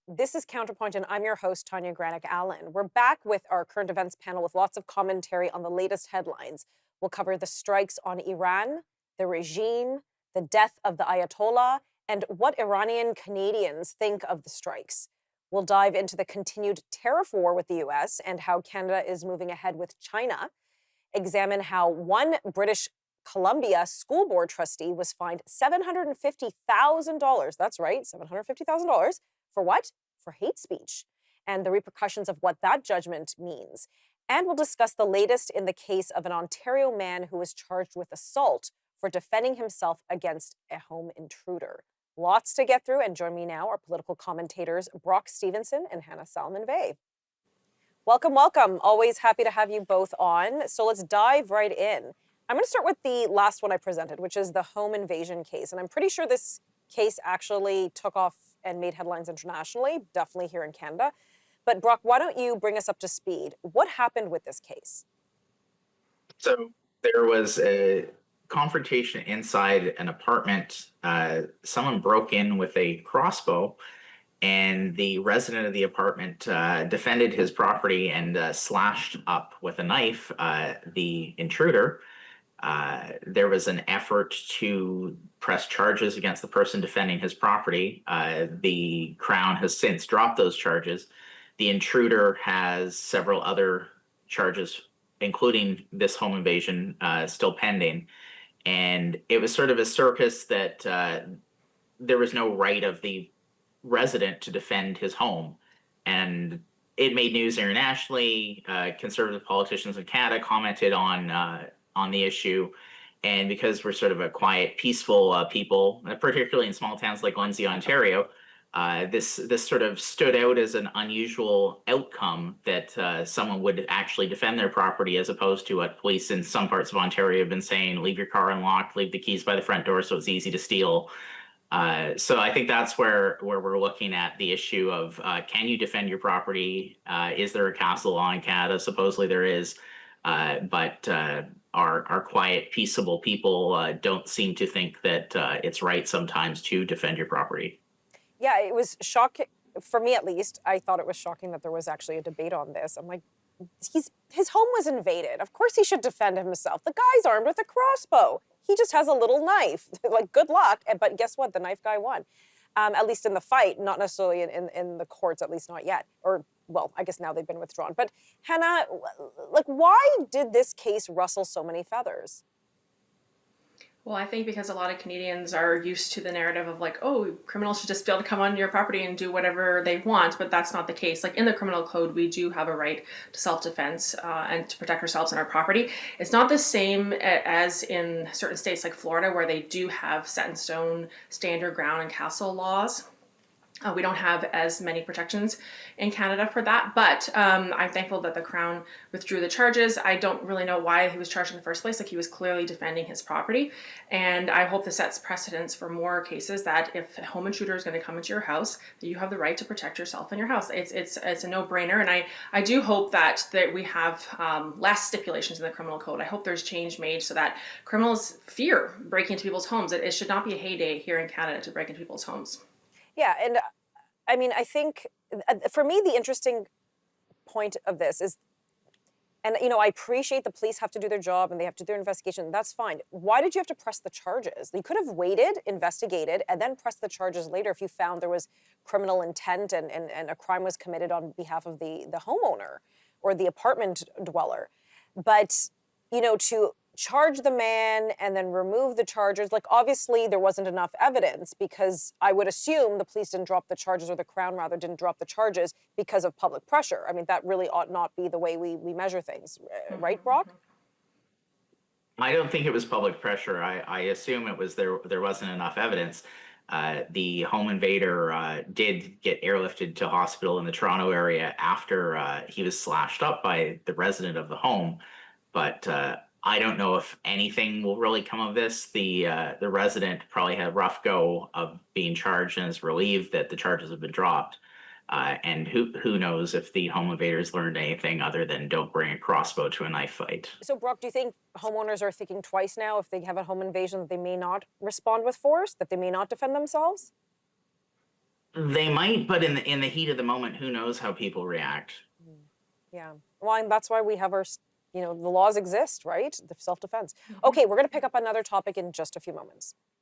This is Counterpoint, and I'm your host, Tanya Granick-Allen. We're back with our current events panel with lots of commentary on the latest headlines. We'll cover the strikes on Iran, the regime, the death of the Ayatollah, and what Iranian Canadians think of the strikes. We'll dive into the continued tariff war with the US and how Canada is moving ahead with China, examine how one British Columbia school board trustee was fined $750,000. That's right, $750,000. For what? For hate speech, and the repercussions of what that judgment means. And we'll discuss the latest in the case of an Ontario man who was charged with assault for defending himself against a home intruder. Lots to get through, and join me now, our political commentators, Brock Stevenson and Hannah Salmon-Vey. Welcome, welcome. Always happy to have you both on. So let's dive right in. I'm going to start with the last one I presented, which is the home invasion case. And I'm pretty sure this case actually took off and made headlines internationally, definitely here in Canada. But Brock, why don't you bring us up to speed? What happened with this case? So there was a confrontation inside an apartment. Someone broke in with a crossbow, and the resident of the apartment defended his property and slashed up with a knife the intruder. There was an effort to press charges against the person defending his property. The Crown has since dropped those charges. The intruder has several other charges, including this home invasion, still pending. And it was sort of a circus that there was no right of the resident to defend his home. And it made news internationally. Conservative politicians in Canada commented on the issue. And because we're sort of a quiet, peaceful people, particularly in small towns like Lindsay, Ontario, this sort of stood out as an unusual outcome that someone would actually defend their property, as opposed to what police in some parts of Ontario have been saying: leave your car unlocked, leave the keys by the front door so it's easy to steal. So I think that's where we're looking at the issue of can you defend your property? Is there a castle law in Canada? Supposedly there is, but our quiet, peaceable people don't seem to think that it's right sometimes to defend your property. Yeah, it was shocking, for me at least. I thought it was shocking that there was actually a debate on this. I'm like, his home was invaded. Of course he should defend himself. The guy's armed with a crossbow. He just has a little knife. Like, good luck. But guess what? The knife guy won. At least in the fight, not necessarily in the courts, at least not yet. Or, well, I guess now they've been withdrawn. But Hannah, like, why did this case rustle so many feathers? Well, I think because a lot of Canadians are used to the narrative of like, oh, criminals should just be able to come onto your property and do whatever they want, but that's not the case. Like in the criminal code, we do have a right to self-defense and to protect ourselves and our property. It's not the same as in certain states like Florida, where they do have set in stone stand your ground and castle laws. We don't have as many protections in Canada for that, but I'm thankful that the Crown withdrew the charges. I don't really know why he was charged in the first place. Like, he was clearly defending his property, and I hope this sets precedents for more cases that if a home intruder is going to come into your house, that you have the right to protect yourself and your house. It's a no-brainer, and I do hope that we have less stipulations in the criminal code. I hope there's change made so that criminals fear breaking into people's homes. It should not be a heyday here in Canada to break into people's homes. Yeah, and I mean, I think for me, the interesting point of this is, and I appreciate the police have to do their job and they have to do their investigation. That's fine. Why did you have to press the charges? You could have waited, investigated, and then pressed the charges later if you found there was criminal intent and a crime was committed on behalf of the homeowner or the apartment dweller. But, to charge the man and then remove the charges, like, obviously there wasn't enough evidence, because I would assume the police didn't drop the charges, or the Crown rather didn't drop the charges, because of public pressure. I mean, that really ought not be the way we measure things, right, Brock? I don't think it was public pressure. I assume it was there wasn't enough evidence. The home invader did get airlifted to hospital in the Toronto area after he was slashed up by the resident of the home. But I don't know if anything will really come of this. The resident probably had a rough go of being charged and is relieved that the charges have been dropped. And who knows if the home invaders learned anything other than don't bring a crossbow to a knife fight. So, Brock, do you think homeowners are thinking twice now if they have a home invasion, that they may not respond with force, that they may not defend themselves? They might, but in the heat of the moment, who knows how people react? Yeah. Well, and that's why we have our, the laws exist, right? The self-defense. Okay, we're going to pick up another topic in just a few moments.